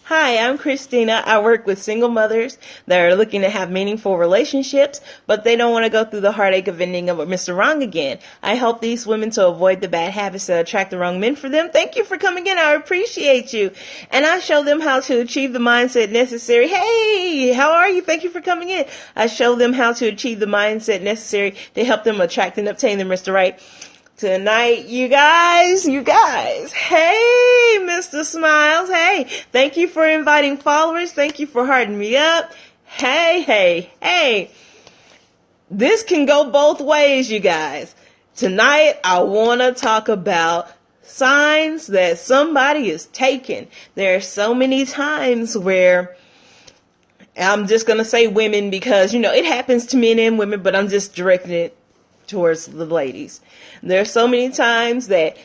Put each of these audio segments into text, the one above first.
Hi, I'm Christina. I work with single mothers that are looking to have meaningful relationships, but they don't want to go through the heartache of ending up with Mr. Wrong again. I help these women to avoid the bad habits that attract the wrong men for them. Thank you for coming in. I appreciate you. And I show them how to achieve the mindset necessary. Hey, how are you? Thank you for coming in. I show them how to achieve the mindset necessary to help them attract and obtain the Mr. Right. Tonight, you guys, hey, Mr. Smiles, hey, thank you for inviting followers, thank you for hearting me up, hey, this can go both ways, you guys. Tonight, I want to talk about signs that somebody is taken. There are so many times where, I'm just going to say women because, it happens to men and women, but I'm just directing it towards the ladies. There's so many times that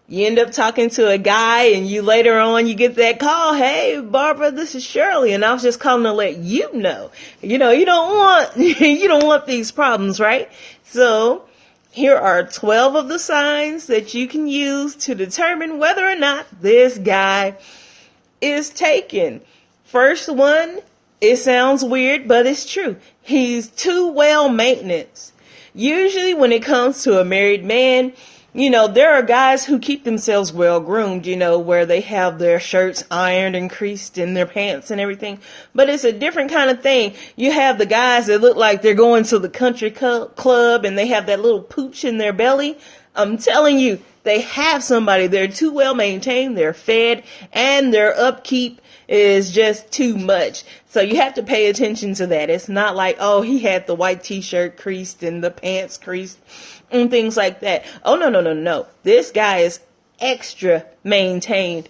you end up talking to a guy and you later on you get that call, hey Barbara, this is Shirley, and I was just calling to let you know. You don't want these problems, right? So here are 12 of the signs that you can use to determine whether or not this guy is taken. First one, it sounds weird, but it's true. He's too well maintenance. Usually when it comes to a married man, there are guys who keep themselves well groomed, where they have their shirts ironed and creased and their pants and everything. But it's a different kind of thing. You have the guys that look like they're going to the country club and they have that little pooch in their belly. I'm telling you, they have somebody. They're too well maintained. They're fed and their upkeep is just too much. So you have to pay attention to that. It's not like, oh, he had the white t-shirt creased and the pants creased and things like that. Oh, no. This guy is extra maintained.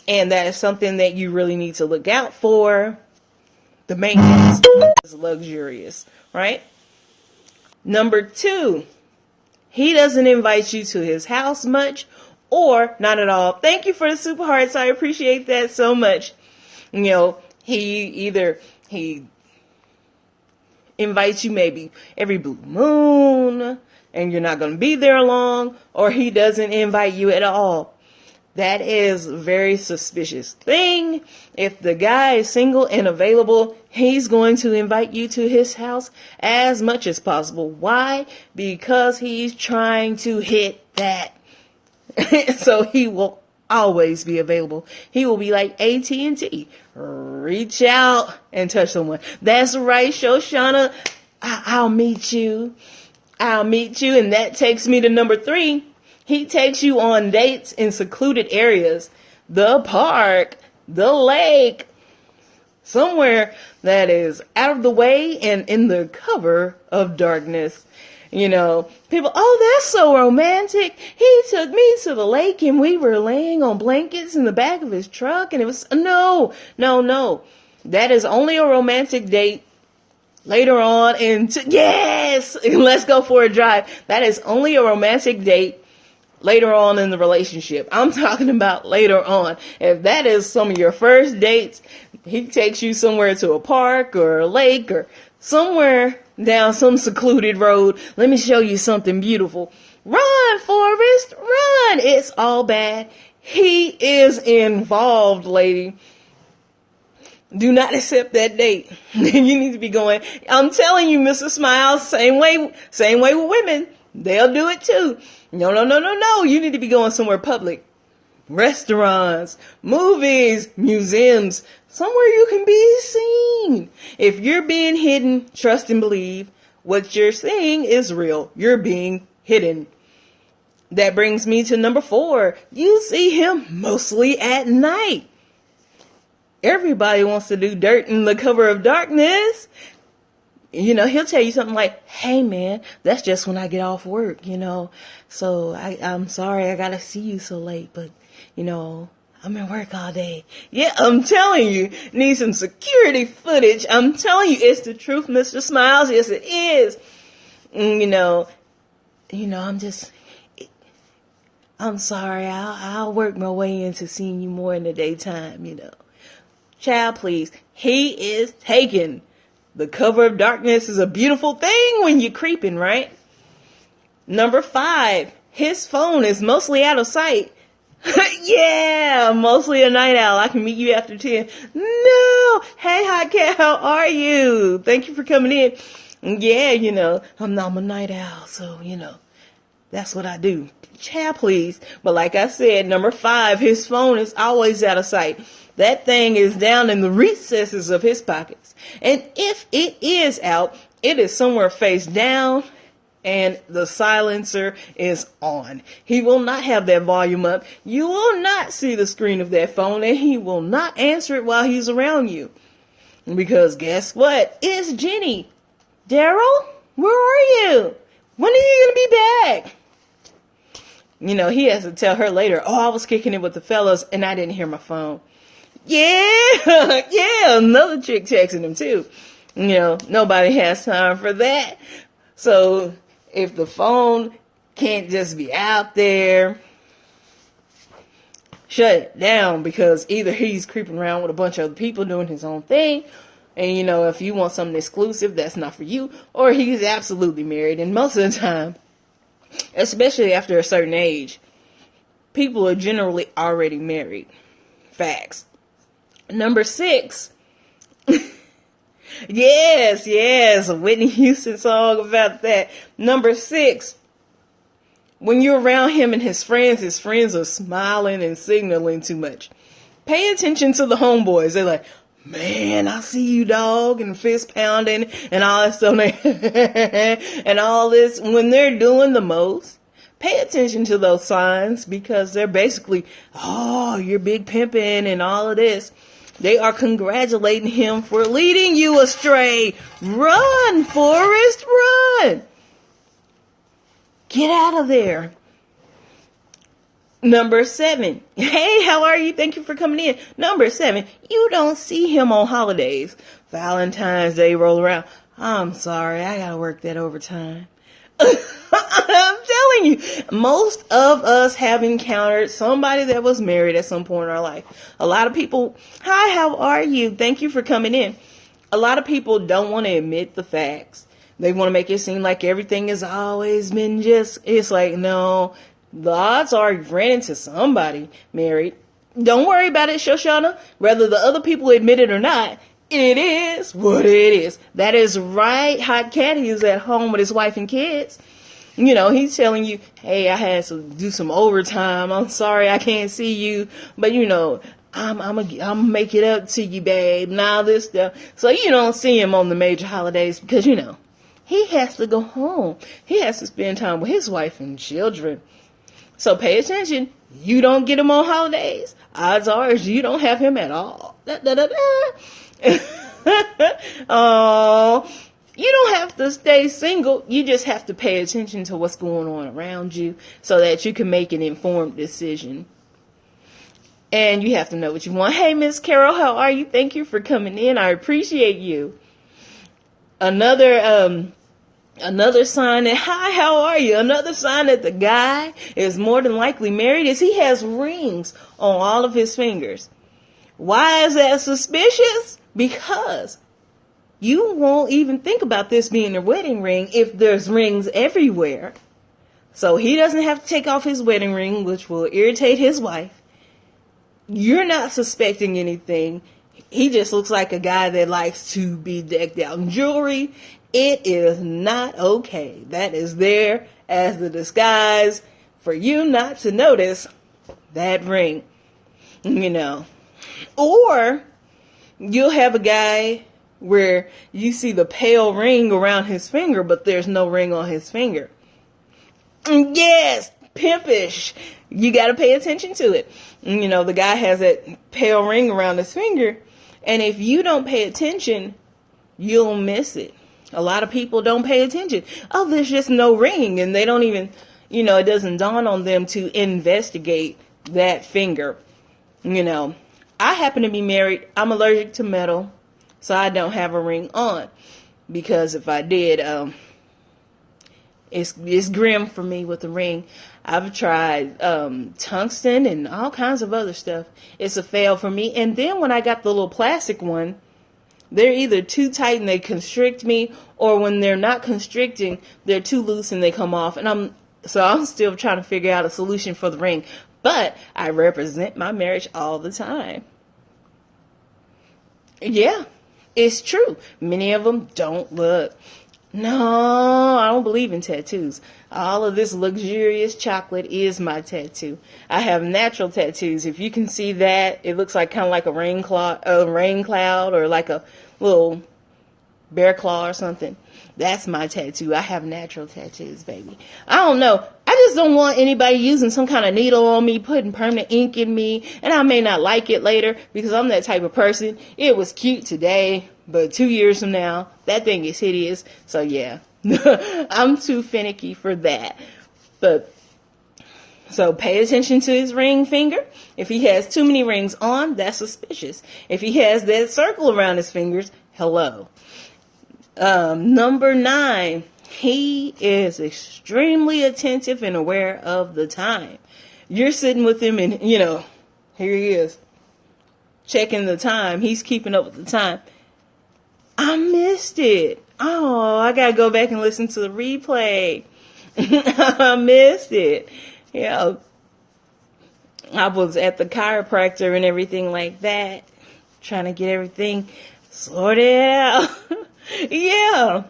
And that is something that you really need to look out for. The maintenance is luxurious, right? Number 2, he doesn't invite you to his house much or not at all. Thank you for the super hearts. I appreciate that so much. He invites you maybe every blue moon and you're not going to be there long, or he doesn't invite you at all. That is a very suspicious thing. If the guy is single and available, he's going to invite you to his house as much as possible. Why? Because he's trying to hit that. So he will always be available. He will be like AT&T. Reach out and touch someone. That's right, Shoshana. I'll meet you. And that takes me to number 3. He takes you on dates in secluded areas. The park, the lake, somewhere that is out of the way and in the cover of darkness. People, oh, that's so romantic. He took me to the lake and we were laying on blankets in the back of his truck and it was, no. That is only a romantic date later on yes, let's go for a drive. That is only a romantic date later on in the relationship. I'm talking about later on. If that is some of your first dates, he takes you somewhere to a park or a lake or somewhere down some secluded road. Let me show you something beautiful. Run, Forrest, run. It's all bad. He is involved, lady. Do not accept that date. You need to be going. I'm telling you, Mr. Smiles, same way with women. They'll do it too. No. You need to be going somewhere public. Restaurants, movies, museums, somewhere you can be seen. If you're being hidden, trust and believe what you're seeing is real. You're being hidden. That brings me to number 4. You see him mostly at night. Everybody wants to do dirt in the cover of darkness. He'll tell you something like, hey man, that's just when I get off work, so I'm sorry I gotta see you so late, but I'm at work all day. Yeah, I'm telling you, need some security footage. I'm telling you, it's the truth, Mr. Smiles. Yes, it is. I'm sorry. I'll work my way into seeing you more in the daytime, Child, please. He is taken. The cover of darkness is a beautiful thing when you're creeping, right? Number 5, his phone is mostly out of sight. Yeah, mostly a night owl. I can meet you after 10. No. Hey, Hot Cat, how are you? Thank you for coming in. Yeah, I'm a night owl, so, that's what I do. Chat, please. But like I said, number 5, his phone is always out of sight. That thing is down in the recesses of his pockets. And if it is out, it is somewhere face down and the silencer is on. He will not have that volume up. You will not see the screen of that phone, and he will not answer it while he's around you. Because guess what? It's Jenny. Daryl, where are you? When are you going to be back? He has to tell her later, I was kicking it with the fellas and I didn't hear my phone. Yeah, yeah, another chick texting him too. Nobody has time for that. So if the phone can't just be out there, shut it down, because either he's creeping around with a bunch of other people doing his own thing, and if you want something exclusive, that's not for you, or he's absolutely married. And most of the time, especially after a certain age, people are generally already married. Facts. Number 6. Yes, a Whitney Houston song about that. Number 6. When you're around him and his friends are smiling and signaling too much. Pay attention to the homeboys. They're like, man, I see you, dog, and fist pounding and all that stuff. And all this, when they're doing the most, pay attention to those signs, because they're basically, you're big pimping and all of this. They are congratulating him for leading you astray. Run, Forrest, run. Get out of there. Number 7. Hey, how are you? Thank you for coming in. Number 7. You don't see him on holidays. Valentine's Day roll around. I'm sorry, I gotta work that overtime. I'm telling you, most of us have encountered somebody that was married at some point in our life. A lot of people, hi, how are you? Thank you for coming in. A lot of people don't want to admit the facts. They want to make it seem like everything has always been it's like, no, the odds are you've ran into somebody married. Don't worry about it, Shoshana. Whether the other people admit it or not, it is what it is. That is right. Hot Cat, he's at home with his wife and kids. He's telling you, hey, I had to do some overtime. I'm sorry I can't see you. But, I'm gonna make it up to you, babe. And all this stuff. So you don't see him on the major holidays because, he has to go home. He has to spend time with his wife and children. So pay attention. You don't get him on holidays. Odds are you don't have him at all. Oh, you don't have to stay single. You just have to pay attention to what's going on around you so that you can make an informed decision. And you have to know what you want. Hey, Miss Carol, how are you? Thank you for coming in. I appreciate you. Another sign that, hi, how are you? Another sign that the guy is more than likely married is he has rings on all of his fingers. Why is that suspicious? Because you won't even think about this being a wedding ring if there's rings everywhere. So he doesn't have to take off his wedding ring, which will irritate his wife. You're not suspecting anything. He just looks like a guy that likes to be decked out in jewelry. It is not okay. That is there as the disguise for you not to notice that ring. Or you'll have a guy where you see the pale ring around his finger, but there's no ring on his finger. Yes, pimpish. You got to pay attention to it. The guy has that pale ring around his finger, and if you don't pay attention, you'll miss it. A lot of people don't pay attention. Oh, there's just no ring, and they don't even, it doesn't dawn on them to investigate that finger. I happen to be married. I'm allergic to metal, so I don't have a ring on, because if I did, it's grim for me with the ring. I've tried tungsten and all kinds of other stuff. It's a fail for me. And then when I got the little plastic one, they're either too tight and they constrict me, or when they're not constricting, they're too loose and they come off. And I'm still trying to figure out a solution for the ring. But I represent my marriage all the time. Yeah, it's true. Many of them don't look. No, I don't believe in tattoos. All of this luxurious chocolate is my tattoo. I have natural tattoos. If you can see that, it looks like kind of like a rain cloud or like a little bear claw or something. That's my tattoo. I have natural tattoos, baby. I don't know. I just don't want anybody using some kind of needle on me, putting permanent ink in me, and I may not like it later because I'm that type of person. It was cute today, but 2 years from now, that thing is hideous. So yeah, I'm too finicky for that. But so pay attention to his ring finger. If he has too many rings on, that's suspicious. If he has that circle around his fingers, hello. Number 9, he is extremely attentive and aware of the time. You're sitting with him and, here he is, checking the time. He's keeping up with the time. I missed it. Oh, I gotta go back and listen to the replay. I missed it. Yeah. I was at the chiropractor and everything like that, trying to get everything sorted out. Yeah.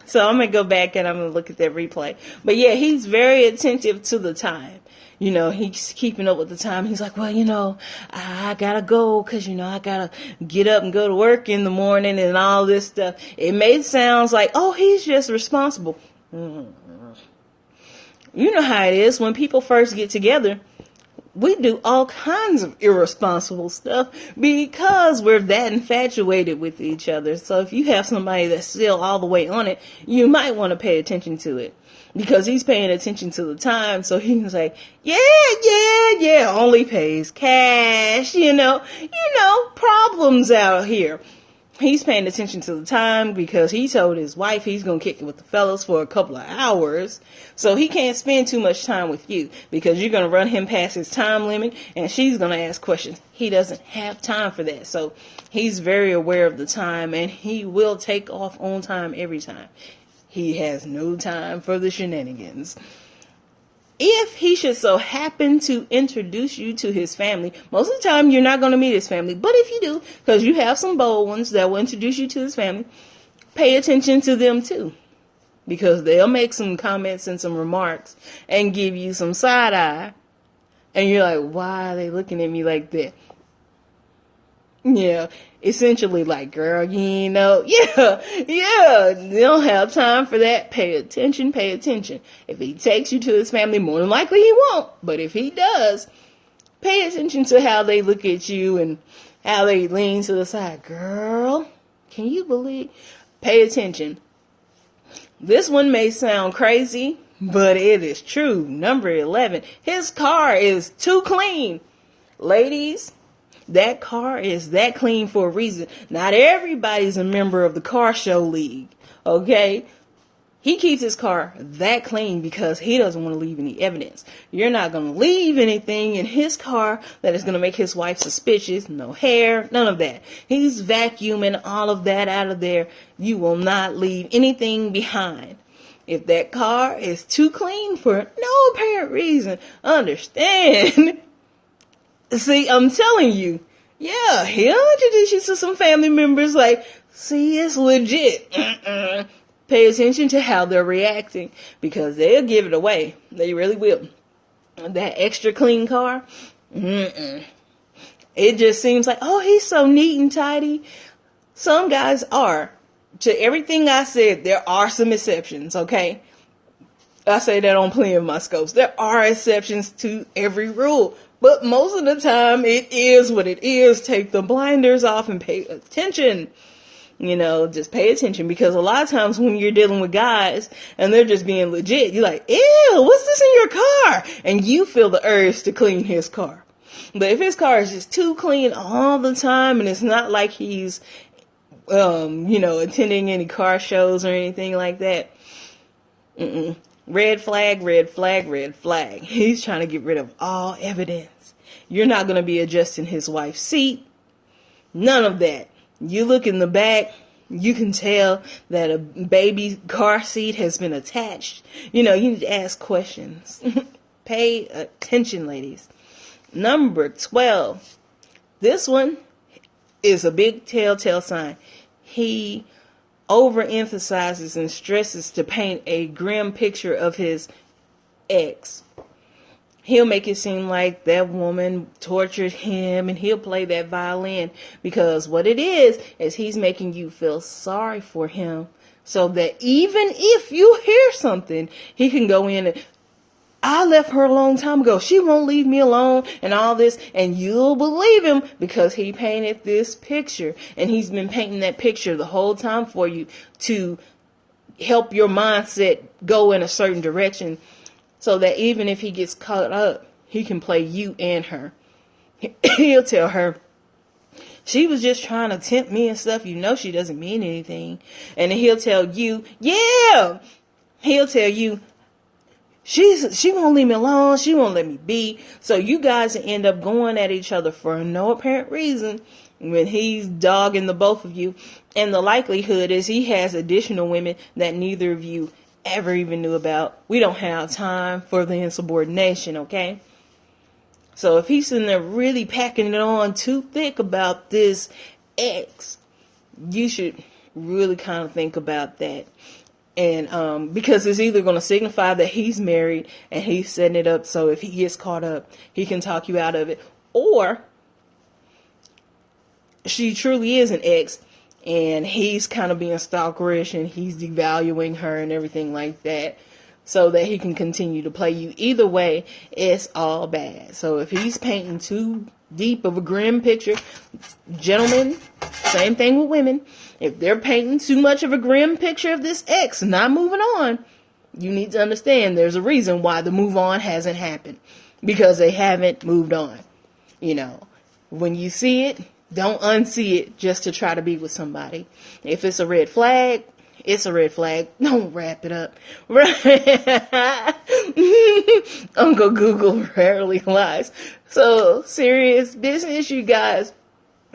So I'm going to go back and I'm going to look at that replay. But yeah, he's very attentive to the time. He's keeping up with the time. He's like, well, I got to go because, I got to get up and go to work in the morning and all this stuff. It sounds like, oh, he's just responsible. You know how it is when people first get together. We do all kinds of irresponsible stuff because we're that infatuated with each other. So if you have somebody that's still all the way on it, you might want to pay attention to it because he's paying attention to the time. So he can say, yeah, only pays cash, problems out here. He's paying attention to the time because he told his wife he's going to kick it with the fellas for a couple of hours. So he can't spend too much time with you because you're going to run him past his time limit and she's going to ask questions. He doesn't have time for that. So he's very aware of the time and he will take off on time every time. He has no time for the shenanigans. If he should so happen to introduce you to his family, most of the time you're not going to meet his family. But if you do, because you have some bold ones that will introduce you to his family, pay attention to them too. Because they'll make some comments and some remarks and give you some side eye. And you're like, why are they looking at me like that? Yeah, essentially like, girl, yeah, they don't have time for that. Pay attention. If he takes you to his family, more than likely he won't. But if he does, pay attention to how they look at you and how they lean to the side. Girl, can you believe? Pay attention. This one may sound crazy, but it is true. Number 11, his car is too clean. Ladies, that car is that clean for a reason. Not everybody's a member of the car show league, okay? He keeps his car that clean because he doesn't want to leave any evidence. You're not going to leave anything in his car that is going to make his wife suspicious. No hair, none of that. He's vacuuming all of that out of there. You will not leave anything behind. If that car is too clean for no apparent reason, understand. See, I'm telling you, yeah, he'll introduce you to some family members like, see, it's legit. Pay attention to how they're reacting because they'll give it away. They really will. That extra clean car, it just seems like, oh, he's so neat and tidy. Some guys are. To everything I said, there are some exceptions, okay? I say that on plenty of my scopes. There are exceptions to every rule. But most of the time, it is what it is. Take the blinders off and pay attention. Just pay attention. Because a lot of times when you're dealing with guys and they're just being legit, you're like, ew, what's this in your car? And you feel the urge to clean his car. But if his car is just too clean all the time and it's not like he's, attending any car shows or anything like that, red flag, red flag, red flag. He's trying to get rid of all evidence. You're not going to be adjusting his wife's seat. None of that. You look in the back, you can tell that a baby car seat has been attached. You need to ask questions. Pay attention, ladies. Number 12. This one is a big telltale sign. He overemphasizes and stresses to paint a grim picture of his ex. He'll make it seem like that woman tortured him, and he'll play that violin, because what it is he's making you feel sorry for him, so that even if you hear something, he can go in and, I left her a long time ago, she won't leave me alone, and all this, and you'll believe him because he painted this picture, and he's been painting that picture the whole time for you to help your mindset go in a certain direction, so that even if he gets caught up, he can play you and her. He'll tell her, she was just trying to tempt me and stuff. You know she doesn't mean anything. And then he'll tell you, yeah. He'll tell you, she won't leave me alone. She won't let me be. So you guys end up going at each other for no apparent reason when he's dogging the both of you. And the likelihood is he has additional women that neither of you ever even knew about. We don't have time for the insubordination, okay? So if he's sitting there really packing it on too thick about this ex, you should really kind of think about that. And because it's either going to signify that he's married and he's setting it up so if he gets caught up, he can talk you out of it, or she truly is an ex and he's kind of being stalkerish and he's devaluing her and everything like that, so that he can continue to play you. Either way, it's all bad. So if he's painting too deep of a grim picture, gentlemen, same thing with women. If they're painting too much of a grim picture of this ex not moving on, you need to understand there's a reason why the move on hasn't happened. Because they haven't moved on. You know, when you see it, don't unsee it just to try to be with somebody. If it's a red flag, it's a red flag. Don't wrap it up. Uncle Google rarely lies. So, serious business, you guys.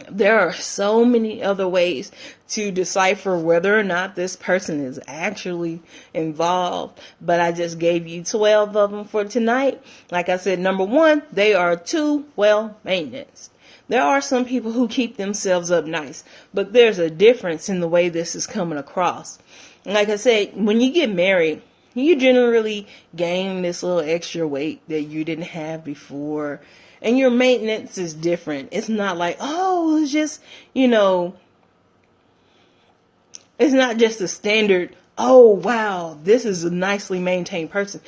There are so many other ways to decipher whether or not this person is actually involved. But I just gave you 12 of them for tonight. Like I said, number 1, they are too well maintenance. There are some people who keep themselves up nice, but there's a difference in the way this is coming across. Like I said, when you get married, you generally gain this little extra weight that you didn't have before, and your maintenance is different. It's not like, oh, it's just, you know, it's not just a standard, oh, wow, this is a nicely maintained person.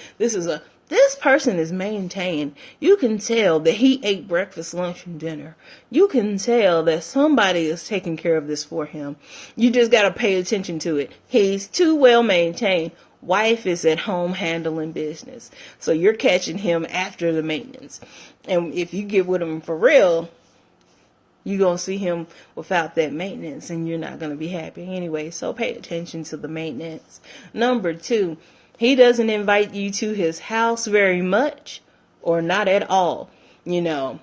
This person is maintained. You can tell that he ate breakfast, lunch, and dinner. You can tell that somebody is taking care of this for him. You just got to pay attention to it. He's too well maintained. Wife is at home handling business. So you're catching him after the maintenance. And if you get with him for real, you're going to see him without that maintenance, and you're not going to be happy anyway. So pay attention to the maintenance. Number 2. He doesn't invite you to his house very much or not at all. You know,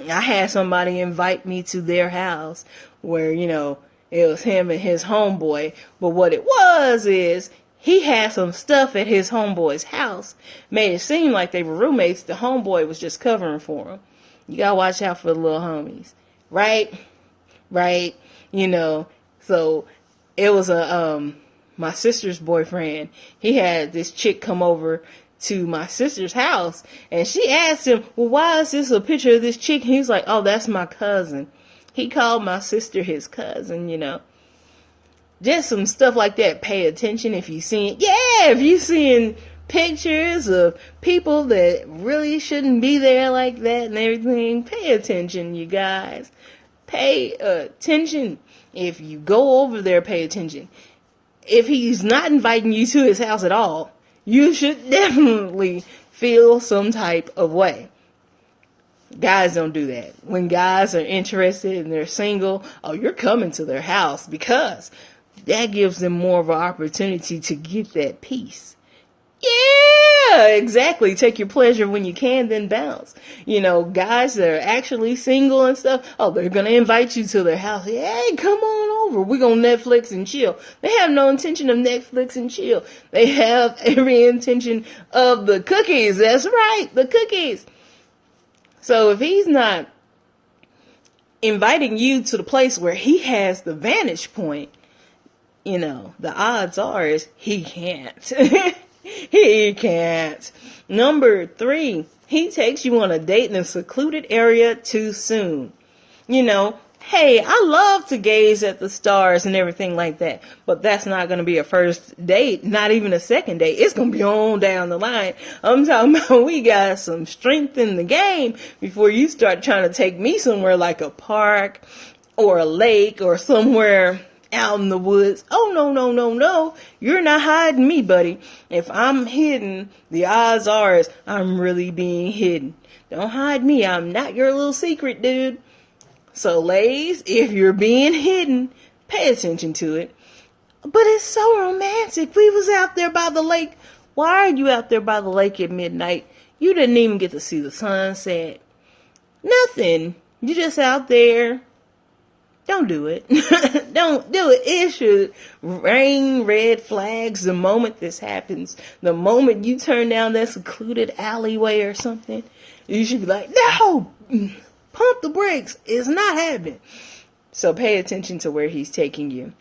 I had somebody invite me to their house where, you know, it was him and his homeboy. But what it was is he had some stuff at his homeboy's house. Made it seem like they were roommates. The homeboy was just covering for him. You got to watch out for the little homies. Right? You know, so it was my sister's boyfriend. He had this chick come over to my sister's house, and she asked him, well, why is this a picture of this chick? And he was like, oh, that's my cousin. He called my sister his cousin, you know. Just some stuff like that. Pay attention if you seeing pictures of people that really shouldn't be there like that and everything. Pay attention, you guys. Pay attention. If you go over there, pay attention. If he's not inviting you to his house at all, you should definitely feel some type of way. Guys don't do that. When guys are interested and they're single, oh, you're coming to their house, because that gives them more of an opportunity to get that peace. Yeah, exactly. Take your pleasure when you can, then bounce. You know, guys that are actually single and stuff, oh, they're going to invite you to their house. Hey, come on over. We're going to Netflix and chill. They have no intention of Netflix and chill. They have every intention of the cookies. That's right, the cookies. So if he's not inviting you to the place where he has the vantage point, the odds are is he can't. He can't. Number 3, he takes you on a date in a secluded area too soon. Hey, I love to gaze at the stars and everything like that, but that's not going to be a first date, not even a second date. It's going to be on down the line. I'm talking about we got some strength in the game before you start trying to take me somewhere like a park or a lake or somewhere out in the woods. Oh, no. You're not hiding me, buddy. If I'm hidden, the odds are is I'm really being hidden. Don't hide me. I'm not your little secret, dude. So, ladies, if you're being hidden, pay attention to it. But it's so romantic. We was out there by the lake. Why are you out there by the lake at midnight? You didn't even get to see the sunset. Nothing. You just out there. Don't do it. Don't do it. It should rain red flags the moment this happens. The moment you turn down that secluded alleyway or something, you should be like, no! Pump the brakes. It's not happening. So pay attention to where he's taking you.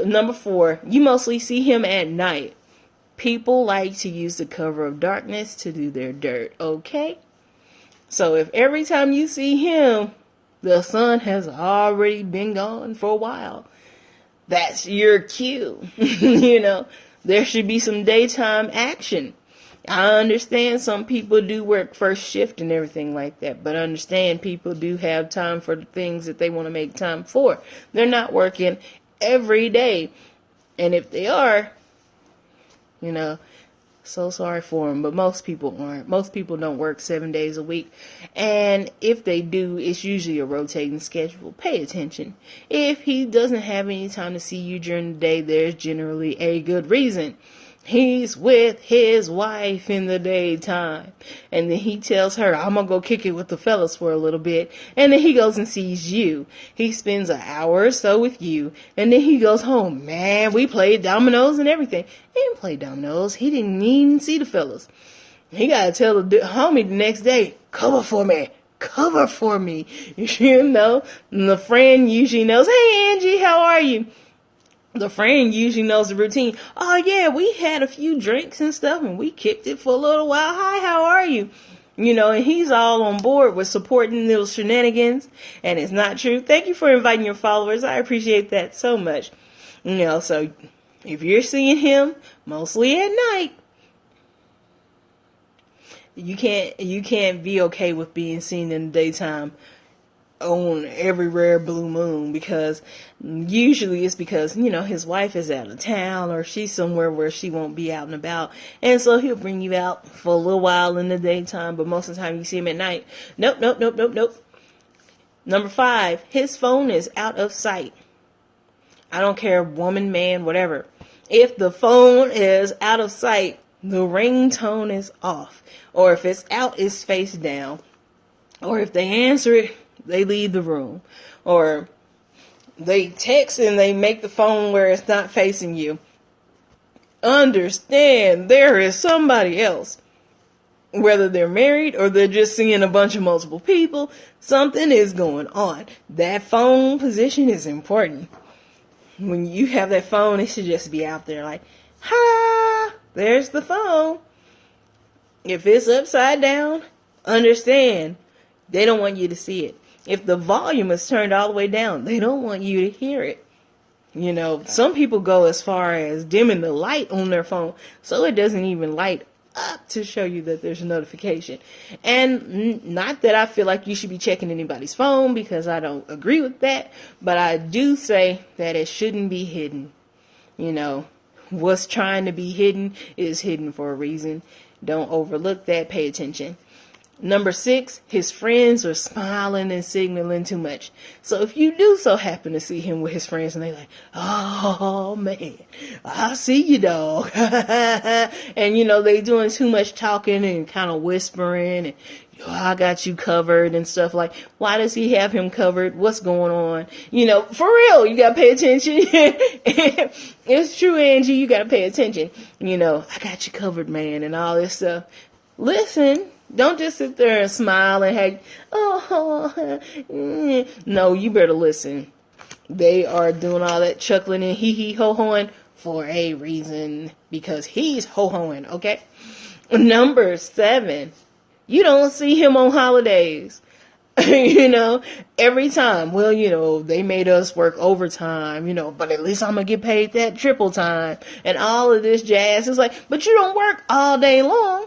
Number 4, you mostly see him at night. People like to use the cover of darkness to do their dirt, okay? So if every time you see him, the sun has already been gone for a while, that's your cue. There should be some daytime action. I understand some people do work first shift and everything like that, but understand people do have time for the things that they want to make time for. They're not working every day. And if they are, so sorry for them, but most people aren't. Most people don't work 7 days a week. And if they do, it's usually a rotating schedule. Pay attention. If he doesn't have any time to see you during the day, there's generally a good reason. He's with his wife in the daytime. And then he tells her, I'm going to go kick it with the fellas for a little bit. And then he goes and sees you. He spends an hour or so with you. And then he goes home. Man, we played dominoes and everything. He didn't play dominoes. He didn't even see the fellas. He got to tell the homie the next day, cover for me. Cover for me. And the friend usually knows, hey, Angie, how are you? The friend usually knows the routine. Oh, yeah, we had a few drinks and stuff, and we kicked it for a little while. Hi, how are you? And he's all on board with supporting those shenanigans, and it's not true. Thank you for inviting your followers. I appreciate that so much. So if you're seeing him mostly at night, you can't be okay with being seen in the daytime on every rare blue moon, because usually it's because his wife is out of town or she's somewhere where she won't be out and about, and so he'll bring you out for a little while in the daytime, but most of the time you see him at night. Nope. Number 5, his phone is out of sight. I don't care, woman, man, whatever. If the phone is out of sight, the ringtone is off, or if it's out, it's face down, or if they answer it, they leave the room, or they text and they make the phone where it's not facing you. Understand, there is somebody else. Whether they're married or they're just seeing a bunch of multiple people, something is going on. That phone position is important. When you have that phone, it should just be out there like, ha, there's the phone. If it's upside down, understand, they don't want you to see it. If the volume is turned all the way down, they don't want you to hear it. Some people go as far as dimming the light on their phone so it doesn't even light up to show you that there's a notification. And not that I feel like you should be checking anybody's phone, because I don't agree with that, but I do say that it shouldn't be hidden. What's trying to be hidden is hidden for a reason. Don't overlook that. Pay attention. Number 6, his friends are smiling and signaling too much. So if you do so happen to see him with his friends and they're like, oh man, I see you, dog. And they doing too much talking and kind of whispering and, I got you covered and stuff, like, why does he have him covered? What's going on? For real, you gotta pay attention. It's true, Angie, you gotta pay attention. I got you covered, man, and all this stuff. Listen, Don't just sit there and smile and hey, oh, no, you better listen. They are doing all that chuckling and hee ho hoing for a reason, because he's ho hoing, okay? Number 7, you don't see him on holidays. Every time. Well, they made us work overtime, but at least I'm going to get paid that triple time and all of this jazz. It's like, but you don't work all day long.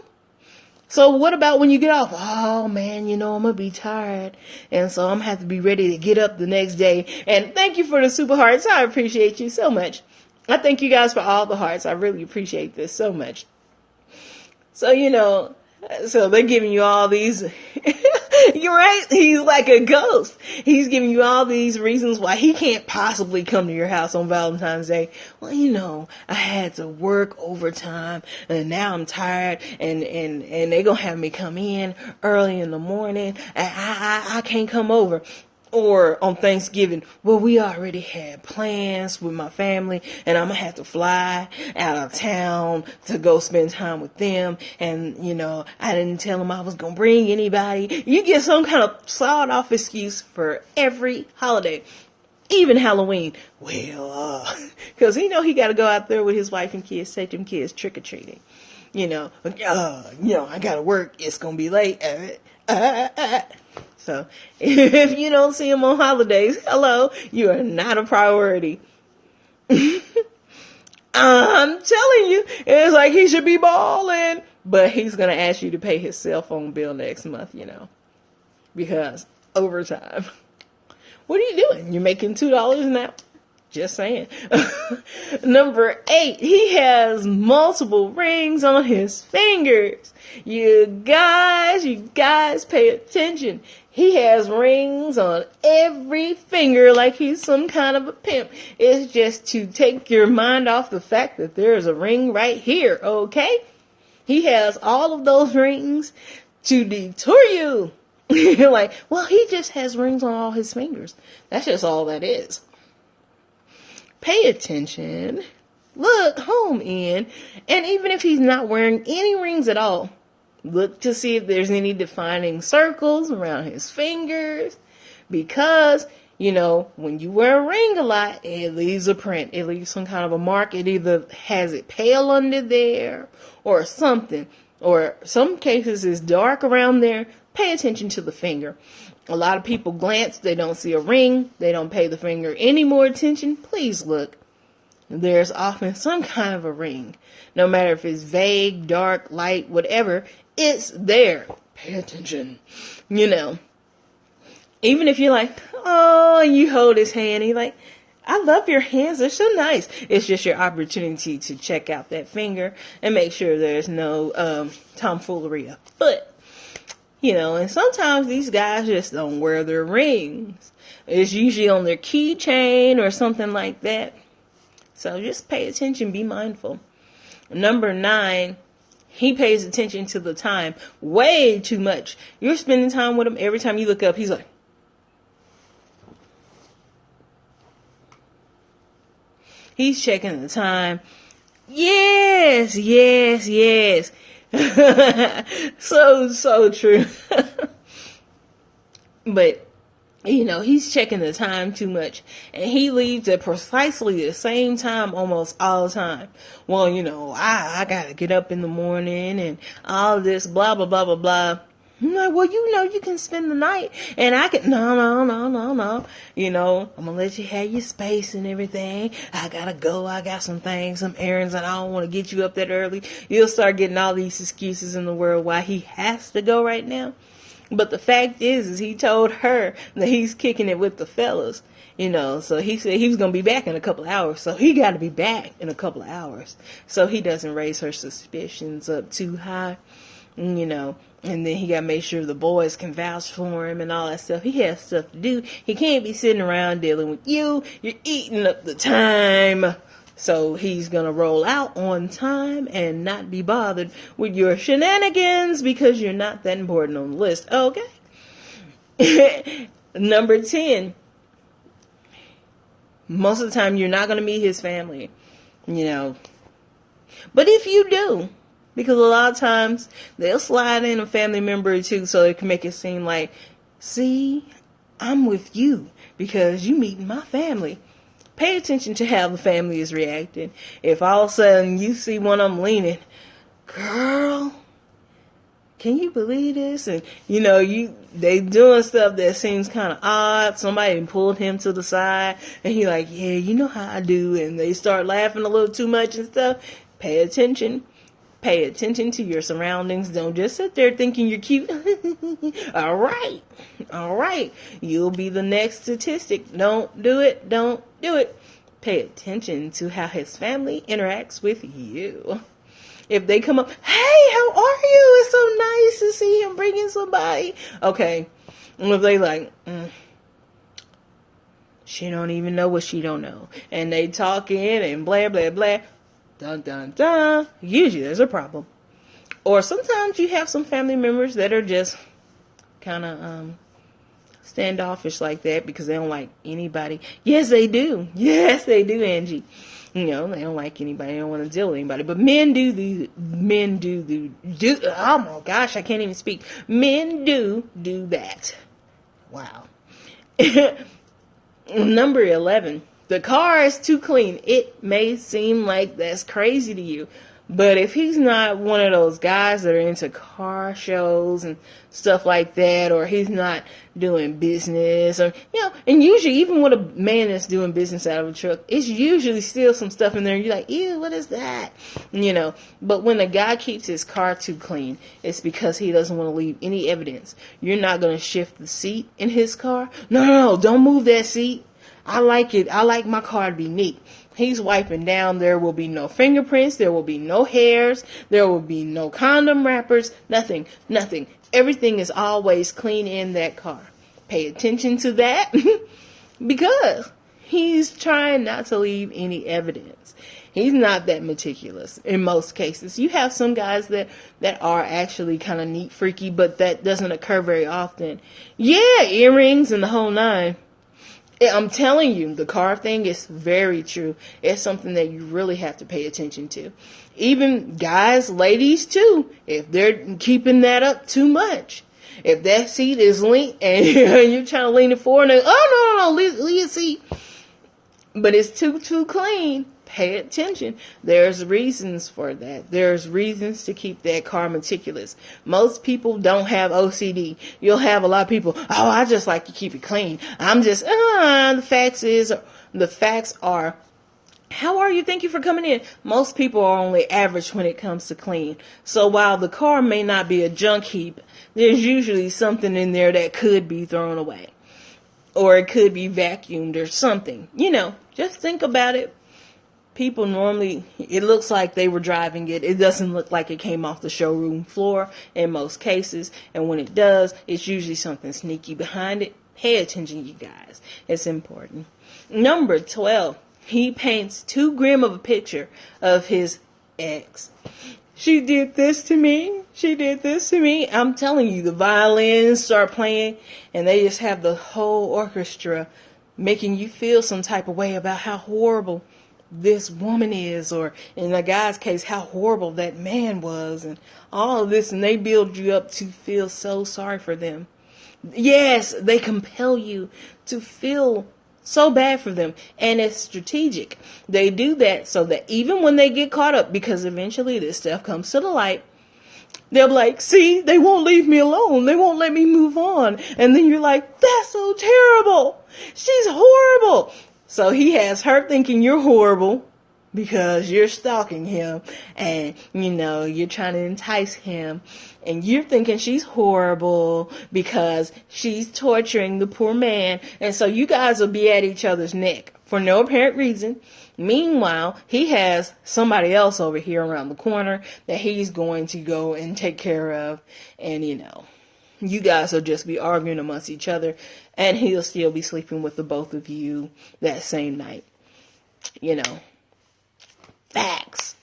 So what about when you get off? Oh man, I'm going to be tired. And so I'm going to have to be ready to get up the next day. And thank you for the super hearts. I appreciate you so much. I thank you guys for all the hearts. I really appreciate this so much. So, so they're giving you all these, you're right. He's like a ghost. He's giving you all these reasons why he can't possibly come to your house on Valentine's Day. Well, I had to work overtime and now I'm tired and they're going to have me come in early in the morning and I can't come over. Or on Thanksgiving, well, we already had plans with my family and I'm going to have to fly out of town to go spend time with them. And, I didn't tell them I was going to bring anybody. You get some kind of sawed off excuse for every holiday, even Halloween. Well, cause he got to go out there with his wife and kids, take them kids trick or treating. I got to work. It's going to be late. So if you don't see him on holidays, hello, you are not a priority. I'm telling you, it's like he should be balling, but he's going to ask you to pay his cell phone bill next month, because overtime. What are you doing? You're making $2 an hour? Just saying. Number 8, he has multiple rings on his fingers. You guys pay attention. He has rings on every finger like he's some kind of a pimp. It's just to take your mind off the fact that there's a ring right here, okay? He has all of those rings to detour you. You're like, well, he just has rings on all his fingers. That's just all that is. Pay attention. Look, home in. And even if he's not wearing any rings at all, look to see if there's any defining circles around his fingers. Because, when you wear a ring a lot, it leaves a print. It leaves some kind of a mark. It either has it pale under there or something. Or some cases it's dark around there. Pay attention to the finger. A lot of people glance. They don't see a ring. They don't pay the finger any more attention. Please look. There's often some kind of a ring. No matter if it's vague, dark, light, whatever. It's there. Pay attention. Even if you're like, oh, and you hold his hand, and you're like, I love your hands. They're so nice. It's just your opportunity to check out that finger and make sure there's no tomfoolery afoot. And sometimes these guys just don't wear their rings. It's usually on their keychain or something like that. So just pay attention. Be mindful. Number 9. He pays attention to the time way too much. You're spending time with him. Every time you look up, he's like, he's checking the time. Yes. So true. But, he's checking the time too much. And he leaves at precisely the same time almost all the time. Well, I gotta get up in the morning and all this blah, blah, blah, blah, blah. I'm like, well, you can spend the night and I can, no. I'm gonna let you have your space and everything. I gotta go. I got some things, some errands, and I don't want to get you up that early. You'll start getting all these excuses in the world why he has to go right now. But the fact is he told her that he's kicking it with the fellas, so he said he was going to be back in a couple of hours. So he got to be back in a couple of hours so he doesn't raise her suspicions up too high, and then he got to make sure the boys can vouch for him and all that stuff. He has stuff to do. He can't be sitting around dealing with you. You're eating up the time. So he's going to roll out on time and not be bothered with your shenanigans because you're not that important on the list. Okay. Number 10. Most of the time you're not going to meet his family, But if you do, Because a lot of times they'll slide in a family member or two so it can make it seem like, see, I'm with you because you meeting my family. Pay attention to how the family is reacting. If all of a sudden you see one of them leaning, girl, can you believe this? And they doing stuff that seems kind of odd. Somebody pulled him to the side and he like, yeah, you know how I do. And they start laughing a little too much and stuff. Pay attention. Pay attention to your surroundings. Don't just sit there thinking you're cute. All right. You'll be the next statistic. Don't do it. Pay attention to how his family interacts with you. If they come up, hey, how are you? It's so nice to see him bringing somebody. Okay. And if they like, she don't even know what she don't know. And they talking and blah, blah, blah. Dun, dun, dun. Usually there's a problem. Or sometimes you have some family members that are just kind of standoffish like that because they don't like anybody. Yes, they do. Yes, they do, Angie. They don't like anybody. They don't want to deal with anybody. But men do. Oh my gosh, I can't even speak. Men do that. Wow. Number 11. The car is too clean. It may seem like that's crazy to you. But if he's not one of those guys that are into car shows and stuff like that, or he's not doing business, or, and usually even with a man that's doing business out of a truck, it's usually still some stuff in there. And you're like, ew, what is that? But when a guy keeps his car too clean, it's because he doesn't want to leave any evidence. You're not going to shift the seat in his car. No, don't move that seat. I like it. I like my car to be neat. He's wiping down. There will be no fingerprints. There will be no hairs. There will be no condom wrappers. Nothing. Everything is always clean in that car. Pay attention to that because he's trying not to leave any evidence. He's not that meticulous in most cases. You have some guys that are actually kind of neat, freaky, but that doesn't occur very often. Yeah, earrings and the whole nine. I'm telling you, the car thing is very true. It's something that you really have to pay attention to. Even guys, ladies too, if they're keeping that up too much. If that seat is linked and you're trying to lean it forward and no, leave your seat. But it's too clean. Pay attention. There's reasons for that. There's reasons to keep that car meticulous. Most people don't have OCD. You'll have a lot of people, I just like to keep it clean. I'm just, the facts are, how are you? Thank you for coming in. Most people are only average when it comes to clean. So while the car may not be a junk heap, there's usually something in there that could be thrown away. Or it could be vacuumed or something. Just think about it. People normally, it looks like they were driving it. It doesn't look like it came off the showroom floor in most cases. And when it does, it's usually something sneaky behind it. Pay attention, you guys. It's important. Number 12. He paints too grim of a picture of his ex. She did this to me. I'm telling you, the violins start playing and they just have the whole orchestra making you feel some type of way about how horrible this woman is, or in the guy's case, how horrible that man was, and all of this, and they build you up to feel so sorry for them. Yes, they compel you to feel so bad for them, and it's strategic. They do that so that even when they get caught up, because eventually this stuff comes to the light, they'll be like, see, they won't leave me alone. They won't let me move on. And then you're like, that's so terrible. She's horrible. So he has her thinking you're horrible because you're stalking him and, you're trying to entice him. And you're thinking she's horrible because she's torturing the poor man. And so you guys will be at each other's neck for no apparent reason. Meanwhile, he has somebody else over here around the corner that he's going to go and take care of. And, you guys will just be arguing amongst each other, and he'll still be sleeping with the both of you that same night. Facts.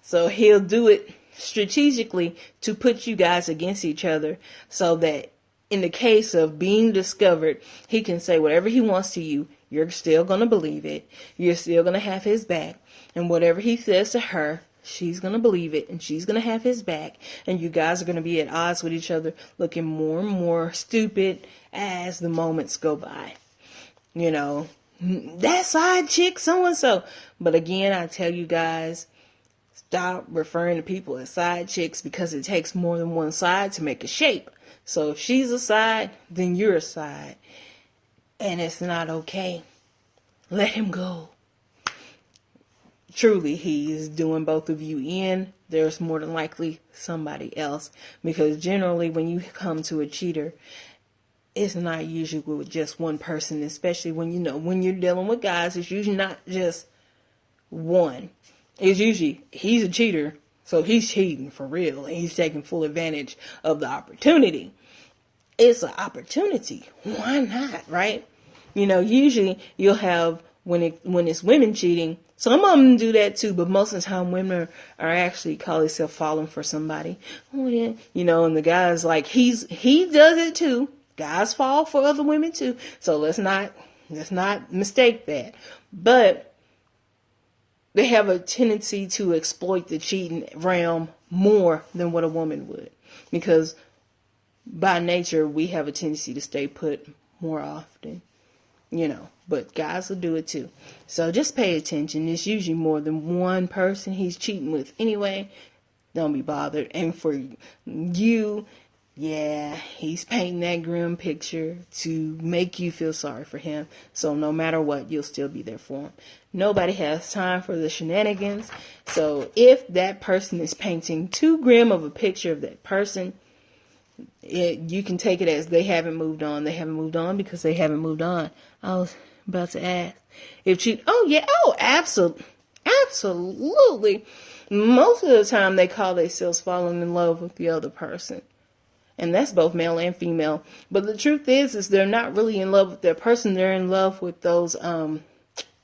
So he'll do it strategically to put you guys against each other so that in the case of being discovered, he can say whatever he wants to you. You're still going to believe it. You're still going to have his back. And whatever he says to her, she's going to believe it, and she's going to have his back, and you guys are going to be at odds with each other, looking more and more stupid as the moments go by. You know, that side chick, so-and-so. But again, I tell you guys, stop referring to people as side chicks, because it takes more than one side to make a shape. So if she's a side, then you're a side. And it's not okay. Let him go. Truly, he is doing both of you in. There's more than likely somebody else. Because generally, when you come to a cheater, it's not usually with just one person. Especially when, when you're dealing with guys, it's usually not just one. It's usually, he's a cheater, so he's cheating for real. And he's taking full advantage of the opportunity. It's an opportunity. Why not, right? Usually you'll have, when it's women cheating, some of them do that too, but most of the time women are actually call themselves falling for somebody. Oh yeah, and the guy's like, he does it too. Guys fall for other women too. So let's not mistake that. But they have a tendency to exploit the cheating realm more than what a woman would, because by nature we have a tendency to stay put more often. But guys will do it too. So just pay attention. It's usually more than one person he's cheating with anyway. Don't be bothered. And for you, yeah, he's painting that grim picture to make you feel sorry for him. So no matter what, you'll still be there for him. Nobody has time for the shenanigans. So if that person is painting too grim of a picture of that person, you can take it as they haven't moved on. They haven't moved on because they haven't moved on. I was about to ask absolutely. Most of the time they call themselves falling in love with the other person. And that's both male and female. But the truth is they're not really in love with their person. They're in love with those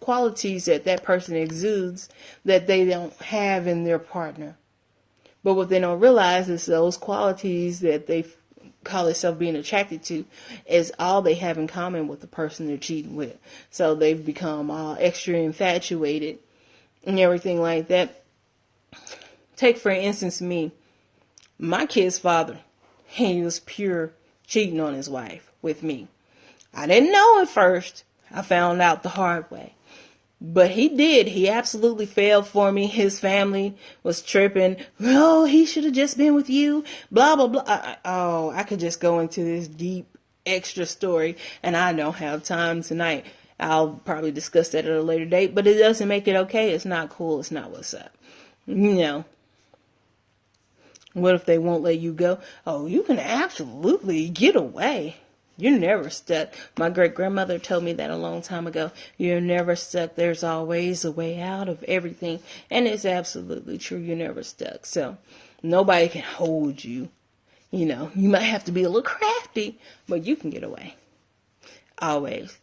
qualities that person exudes that they don't have in their partner. But what they don't realize is those qualities that they call themselves being attracted to is all they have in common with the person they're cheating with. So they've become all extra infatuated and everything like that. Take, for instance, me. My kid's father, he was pure cheating on his wife with me. I didn't know at first. I found out the hard way. But he did. He absolutely failed for me. His family was tripping. Oh, he should have just been with you. Blah, blah, blah. I could just go into this deep extra story, and I don't have time tonight. I'll probably discuss that at a later date, but it doesn't make it okay. It's not cool. It's not what's up. What if they won't let you go? Oh, you can absolutely get away. You're never stuck. My great-grandmother told me that a long time ago. You're never stuck. There's always a way out of everything. And it's absolutely true. You're never stuck. So nobody can hold you. You might have to be a little crafty, but you can get away. Always.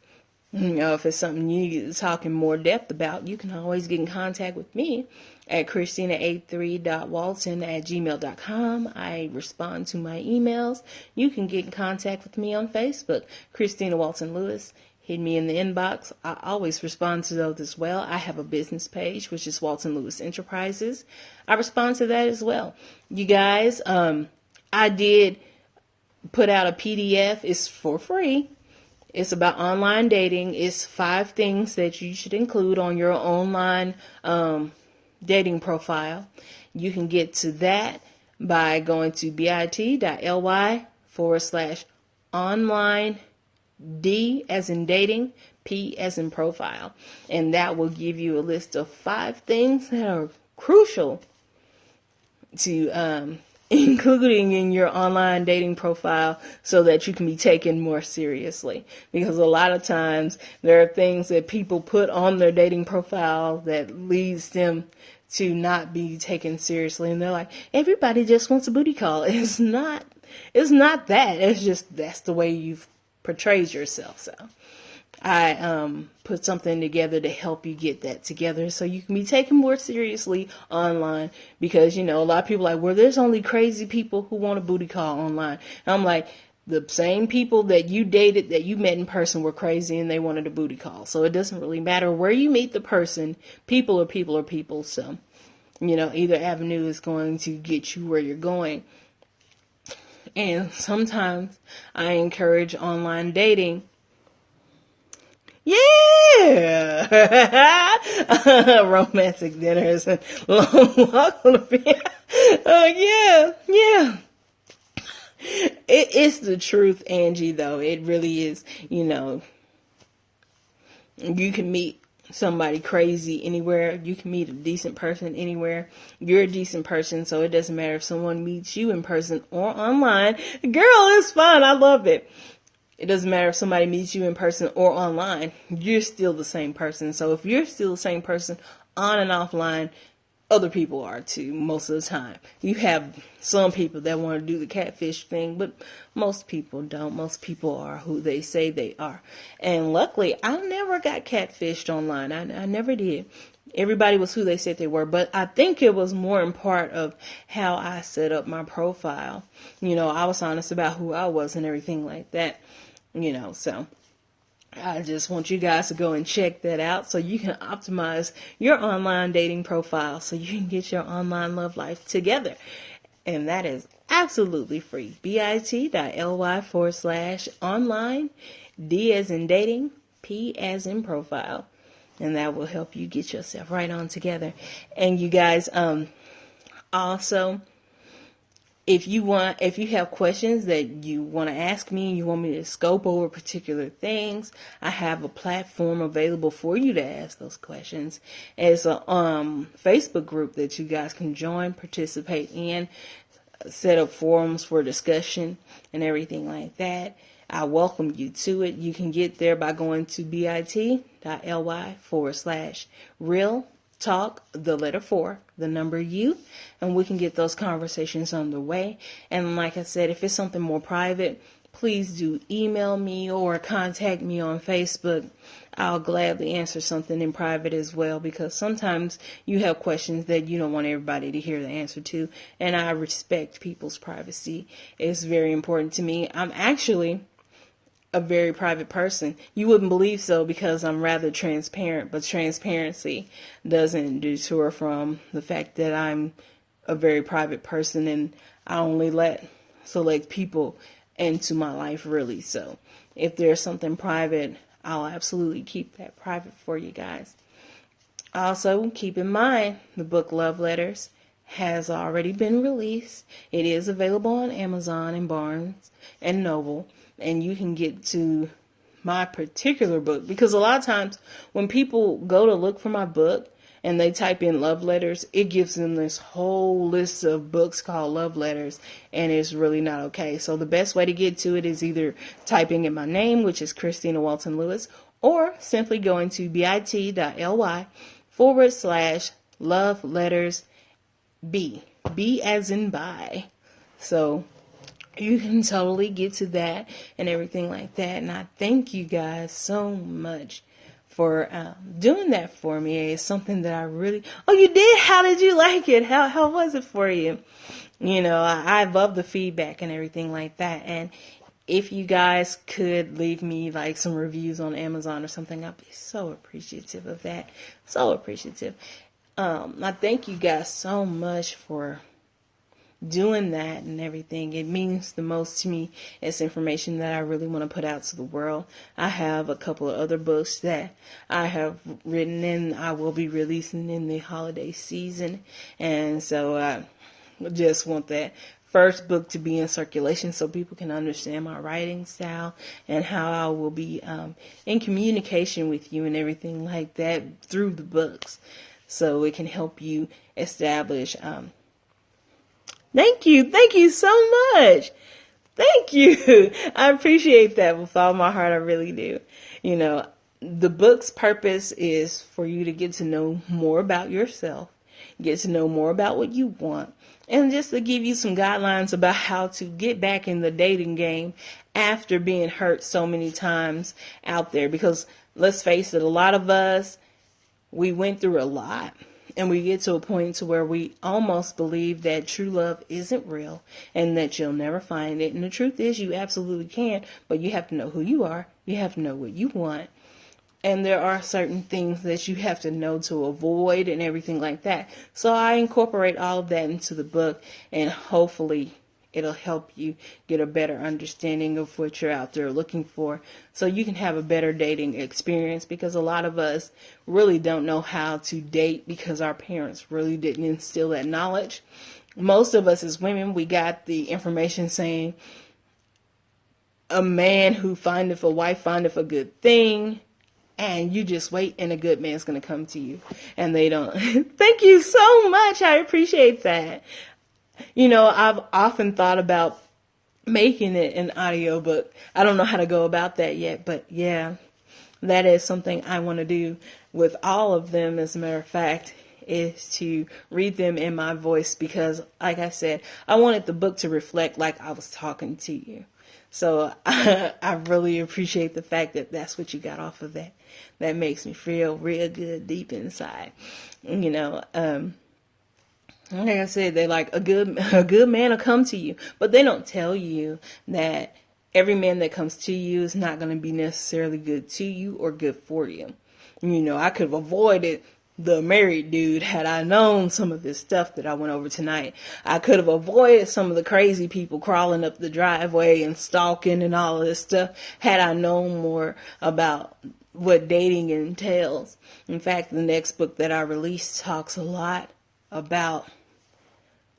If it's something you need to talk in more depth about, you can always get in contact with me at christina83.walton@gmail.com. I respond to my emails. You can get in contact with me on Facebook, Christina Walton Lewis. Hit me in the inbox. I always respond to those as well. I have a business page, which is Walton Lewis Enterprises. I respond to that as well. You guys, I did put out a PDF. It's for free. It's about online dating. It's 5 things that you should include on your online dating profile. You can get to that by going to bit.ly/online D as in dating, P as in profile. And that will give you a list of 5 things that are crucial to including in your online dating profile so that you can be taken more seriously. Because a lot of times there are things that people put on their dating profile that leads them to not be taken seriously. And they're like, everybody just wants a booty call. It's not that. It's just that's the way you've portrayed yourself. So I put something together to help you get that together so you can be taken more seriously online, because, a lot of people are like, well, there's only crazy people who want a booty call online. And I'm like, the same people that you dated, that you met in person, were crazy and they wanted a booty call. So it doesn't really matter where you meet the person. People are people are people. So Either avenue is going to get you where you're going. And sometimes I encourage online dating. Yeah! Romantic dinners and long walk on the beach. Oh, yeah. It's the truth, Angie, though. It really is. You can meet somebody crazy anywhere. You can meet a decent person anywhere. You're a decent person, so it doesn't matter if someone meets you in person or online. Girl, it's fun. I love it. It doesn't matter if somebody meets you in person or online. You're still the same person. So if you're still the same person on and offline, other people are too, most of the time. You have some people that want to do the catfish thing, but most people don't. Most people are who they say they are. And luckily, I never got catfished online. I never did. Everybody was who they said they were, but I think it was more in part of how I set up my profile. I was honest about who I was and everything like that. So I just want you guys to go and check that out so you can optimize your online dating profile so you can get your online love life together. And that is absolutely free. bit.ly/online, D as in dating, P as in profile. And that will help you get yourself right on together. And you guys, also, if you have questions that you want to ask me and you want me to scope over particular things, I have a platform available for you to ask those questions. It's a Facebook group that you guys can join, participate in, set up forums for discussion and everything like that. I welcome you to it. You can get there by going to bit.ly/real talk, the letter 4, the number U, and we can get those conversations underway. And like I said, if it's something more private, please do email me or contact me on Facebook. I'll gladly answer something in private as well, because sometimes you have questions that you don't want everybody to hear the answer to, and I respect people's privacy. It's very important to me. I'm actually a very private person. You wouldn't believe so because I'm rather transparent, but transparency doesn't deter from the fact that I'm a very private person and I only let select people into my life, really. So if there's something private, I'll absolutely keep that private for you guys. Also, keep in mind, the book Love Letters has already been released. It is available on Amazon and Barnes and Noble. And you can get to my particular book, because a lot of times when people go to look for my book and they type in love letters, it gives them this whole list of books called love letters, and it's really not okay. So the best way to get to it is either typing in my name, which is Christina Walton Lewis, or simply going to bit.ly/love letters B as in buy. So you can totally get to that and everything like that. And I thank you guys so much for doing that for me. It's something that I really... Oh, you did? How did you like it? How was it for you? I love the feedback and everything like that. And if you guys could leave me like some reviews on Amazon or something, I'd be so appreciative of that. So appreciative. I thank you guys so much for doing that and everything. It means the most to me. It's information that I really want to put out to the world. I have a couple of other books that I have written and I will be releasing in the holiday season, and so I just want that first book to be in circulation so people can understand my writing style and how I will be in communication with you and everything like that through the books, so it can help you establish Thank you so much. Thank you. I appreciate that with all my heart. I really do. The book's purpose is for you to get to know more about yourself, get to know more about what you want, and just to give you some guidelines about how to get back in the dating game after being hurt so many times out there. Because let's face it, a lot of us, we went through a lot. And we get to a point to where we almost believe that true love isn't real and that you'll never find it. And the truth is, you absolutely can, but you have to know who you are. You have to know what you want. And there are certain things that you have to know to avoid and everything like that. So I incorporate all of that into the book, and hopefully it'll help you get a better understanding of what you're out there looking for, so you can have a better dating experience, because a lot of us really don't know how to date because our parents really didn't instill that knowledge. Most of us as women, we got the information saying a man who findeth a wife findeth a good thing, and you just wait and a good man's going to come to you. And they don't. Thank you so much. I appreciate that. You know, I've often thought about making it an audiobook. I don't know how to go about that yet, but yeah, that is something I want to do with all of them. As a matter of fact, is to read them in my voice, because like I said, I wanted the book to reflect like I was talking to you. So I really appreciate the fact that that's what you got off of that. That makes me feel real good deep inside. You know, like I said, they like a good man will come to you, but they don't tell you that every man that comes to you is not going to be necessarily good to you or good for you. You know, I could have avoided the married dude had I known some of this stuff that I went over tonight. I could have avoided some of the crazy people crawling up the driveway and stalking and all of this stuff had I known more about what dating entails. In fact, the next book that I released talks a lot about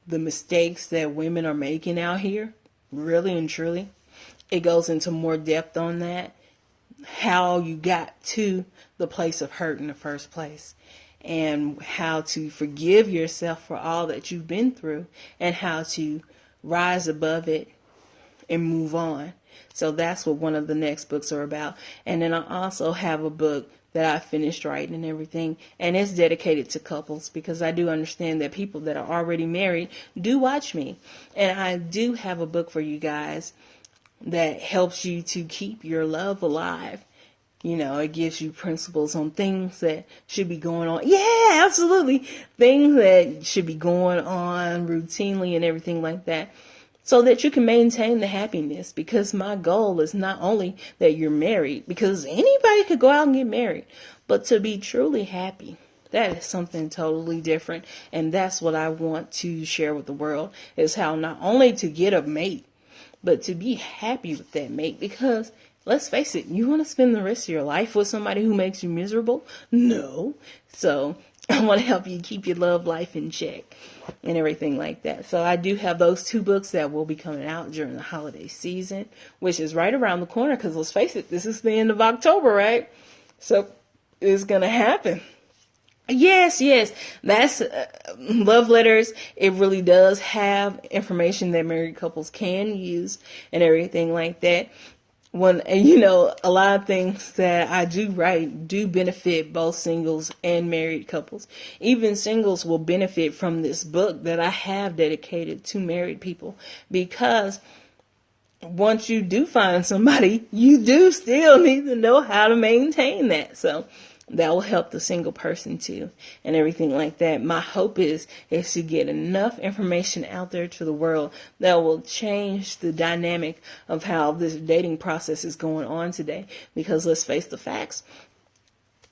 the mistakes that women are making out here, really and truly. It goes into more depth on that, how you got to the place of hurt in the first place, and how to forgive yourself for all that you've been through, and how to rise above it and move on. So that's what one of the next books are about. And then I also have a book that I finished writing and everything, and it's dedicated to couples, because I do understand that people that are already married do watch me. And I do have a book for you guys that helps you to keep your love alive. You know, it gives you principles on things that should be going on. Yeah, absolutely. Things that should be going on routinely and everything like that, so that you can maintain the happiness. Because my goal is not only that you're married, because anybody could go out and get married, but to be truly happy. That is something totally different. And that's what I want to share with the world, is how not only to get a mate, but to be happy with that mate. Because let's face it, you want to spend the rest of your life with somebody who makes you miserable? No. So I want to help you keep your love life in check and everything like that. So I do have those two books that will be coming out during the holiday season, which is right around the corner, because let's face it, this is the end of October, right? So it's going to happen. Yes, that's love letters. It really does have information that married couples can use and everything like that. You know, a lot of things that I do write do benefit both singles and married couples. Even singles will benefit from this book that I have dedicated to married people, because once you do find somebody, you do still need to know how to maintain that. So that will help the single person too, and everything like that. My hope is to get enough information out there to the world that will change the dynamic of how this dating process is going on today. Because let's face the facts,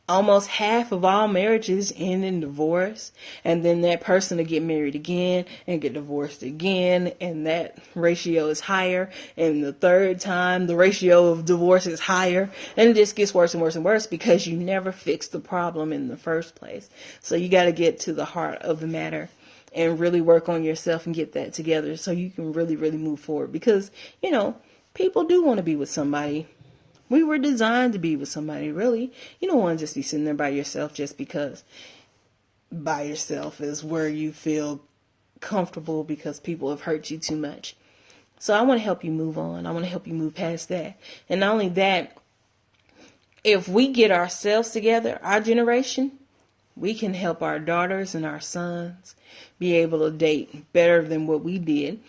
almost half of all marriages end in divorce, and then that person will get married again and get divorced again, and that ratio is higher, and the third time the ratio of divorce is higher, and it just gets worse and worse and worse, because you never fixed the problem in the first place. So you got to get to the heart of the matter and really work on yourself and get that together, so you can really, really move forward. Because, you know, people do want to be with somebody. We were designed to be with somebody, really. You don't want to just be sitting there by yourself just because by yourself is where you feel comfortable, because people have hurt you too much. So I want to help you move on. I want to help you move past that. And not only that, if we get ourselves together, our generation, we can help our daughters and our sons be able to date better than what we did.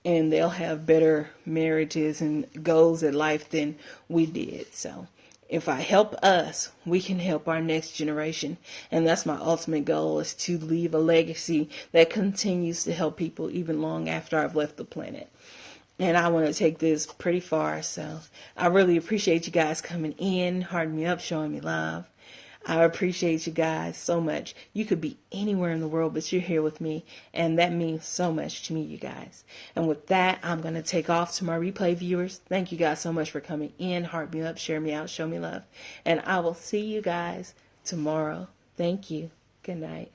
And they'll have better marriages and goals in life than we did. So if I help us, we can help our next generation. And that's my ultimate goal, is to leave a legacy that continues to help people even long after I've left the planet. And I want to take this pretty far. So I really appreciate you guys coming in, hearting me up, showing me love. I appreciate you guys so much. You could be anywhere in the world, but you're here with me. And that means so much to me, you guys. And with that, I'm going to take off to my replay viewers. Thank you guys so much for coming in, heart me up, share me out, show me love. And I will see you guys tomorrow. Thank you. Good night.